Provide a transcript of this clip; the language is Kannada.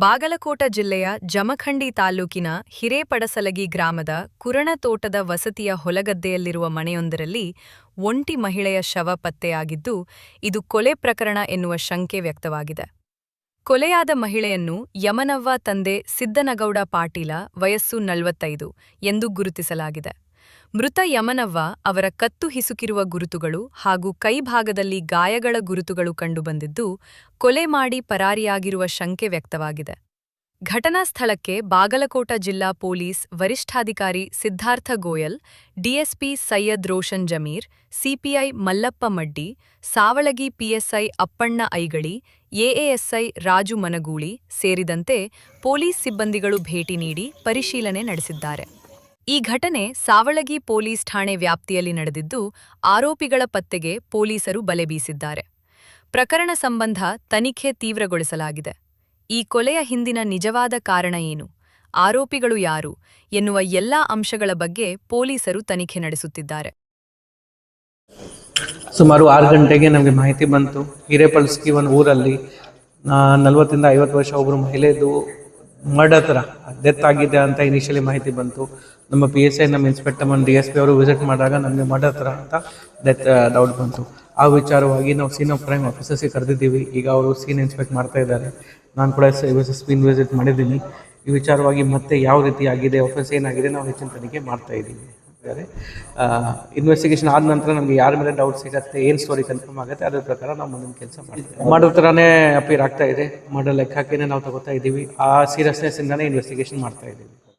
ಬಾಗಲಕೋಟ ಜಿಲ್ಲೆಯ ಜಮಖಂಡಿ ತಾಲೂಕಿನ ಹಿರೇಪಡಸಲಗಿ ಗ್ರಾಮದ ಕುರಣತೋಟದ ವಸತಿಯ ಹೊಲಗದ್ದೆಯಲ್ಲಿರುವ ಮನೆಯೊಂದರಲ್ಲಿ ಒಂಟಿ ಮಹಿಳೆಯ ಶವ ಪತ್ತೆಯಾಗಿದ್ದು, ಇದು ಕೊಲೆ ಪ್ರಕರಣ ಎನ್ನುವ ಶಂಕೆ ವ್ಯಕ್ತವಾಗಿದೆ. ಕೊಲೆಯಾದ ಮಹಿಳೆಯನ್ನು ಯಮನವ್ವ ತಂದೆ ಸಿದ್ದನಗೌಡ ಪಾಟೀಲ, ವಯಸ್ಸು 45 ಎಂದು ಗುರುತಿಸಲಾಗಿದೆ. ಮೃತ ಯಮನವ್ವ ಅವರ ಕತ್ತು ಹಿಸುಕಿರುವ ಗುರುತುಗಳು ಹಾಗೂ ಕೈಭಾಗದಲ್ಲಿ ಗಾಯಗಳ ಗುರುತುಗಳು ಕಂಡುಬಂದಿದ್ದು, ಕೊಲೆ ಮಾಡಿ ಪರಾರಿಯಾಗಿರುವ ಶಂಕೆ ವ್ಯಕ್ತವಾಗಿದೆ. ಘಟನಾ ಸ್ಥಳಕ್ಕೆ ಬಾಗಲಕೋಟ ಜಿಲ್ಲಾ ಪೊಲೀಸ್ ವರಿಷ್ಠಾಧಿಕಾರಿ Siddharth Goyal, DSP Syed Roshan Zameer, CPI Mallappa Maddi, Savalagi PSI Appanna Aigali, AASI Raju Managuli ಸೇರಿದಂತೆ ಪೊಲೀಸ್ ಸಿಬ್ಬಂದಿಗಳು ಭೇಟಿ ನೀಡಿ ಪರಿಶೀಲನೆ ನಡೆಸಿದ್ದಾರೆ. ಈ ಘಟನೆ ಸಾವಳಗಿ ಪೊಲೀಸ್ ಠಾಣೆ ವ್ಯಾಪ್ತಿಯಲ್ಲಿ ನಡೆದಿದ್ದು, ಆರೋಪಿಗಳ ಪತ್ತೆಗೆ ಪೊಲೀಸರು ಬಲೆ ಬೀಸಿದ್ದಾರೆ. ಪ್ರಕರಣ ಸಂಬಂಧ ತನಿಖೆ ತೀವ್ರಗೊಳಿಸಲಾಗಿದೆ. ಈ ಕೊಲೆಯ ಹಿಂದಿನ ನಿಜವಾದ ಕಾರಣ ಏನು, ಆರೋಪಿಗಳು ಯಾರು ಎನ್ನುವ ಎಲ್ಲಾ ಅಂಶಗಳ ಬಗ್ಗೆ ಪೊಲೀಸರು ತನಿಖೆ ನಡೆಸುತ್ತಿದ್ದಾರೆ. ಸುಮಾರು 6 ಗಂಟೆಗೆ ನಮಗೆ ಮಾಹಿತಿ ಬಂತು. ಹಿರೇಪಳಸ್ಕಿ ಒಂದು ಊರಲ್ಲಿ 40 ಇಂದ 50 ವರ್ಷ ಒಬ್ಬರು ಮಹಿಳೆದು ಮರ್ಡರ್ ಡೆತ್ ಆಗಿದೆ ಅಂತ ಇನಿಷಿಯಲಿ ಮಾಹಿತಿ ಬಂತು. ನಮ್ಮ PSI, ನಮ್ಮ ಇನ್ಸ್ಪೆಕ್ಟರ್, ನಮ್ಮ DSP ಅವರು ವಿಸಿಟ್ ಮಾಡಿದಾಗ ನಮಗೆ ಮರ್ಡರ್ ಅಂತ ಡೌಟ್ ಬಂತು. ಆ ವಿಚಾರವಾಗಿ ನಾವು ಸೀನ್ ಆಫ್ ಕ್ರೈಮ್ ಆಫೀಸರ್ಸ್ಗೆ ಕರೆದಿದ್ದೀವಿ. ಈಗ ಅವರು ಸೀನ್ ಇನ್ಸ್ಪೆಕ್ಟ್ ಮಾಡ್ತಾ ಇದ್ದಾರೆ. ನಾನು ಕೂಡ ಸ್ಪೀನ್ ವಿಸಿಟ್ ಮಾಡಿದ್ದೀನಿ. ಈ ವಿಚಾರವಾಗಿ ಮತ್ತೆ ಯಾವ ರೀತಿ ಆಗಿದೆ, ಆಫೀಸ್ ಏನಾಗಿದೆ, ನಾವು ಹೆಚ್ಚಿನ ತನಿಖೆ ಮಾಡ್ತಾ ಇದ್ದೀವಿ. ಇನ್ವೆಸ್ಟಿಗೇಷನ್ ಆದ ನಂತರ ನಮಗೆ ಯಾರ ಮೇಲೆ ಡೌಟ್ ಸಿಗುತ್ತೆ, ಏನು ಸ್ಟೋರಿ ಕನ್ಫರ್ಮ್ ಆಗುತ್ತೆ, ಅದ್ರ ಪ್ರಕಾರ ನಾವು ಮುಂದಿನ ಕೆಲಸ ಮಾಡ್ತೀವಿ. ಮಾಡೋ ಥರನೇ ಅಪೀರ್ ಆಗ್ತಾ ಇದೆ. ಮಾಡೋ ಲೆಕ್ಕ ಹಾಕಿನೇ ನಾವು ತಗೋತಾ ಇದ್ದೀವಿ. ಆ ಸೀರಿಯಸ್ನೆಸ್ಸಿಂದನೇ ಇನ್ವೆಸ್ಟಿಗೇಷನ್ ಮಾಡ್ತಾ ಇದ್ದೀವಿ.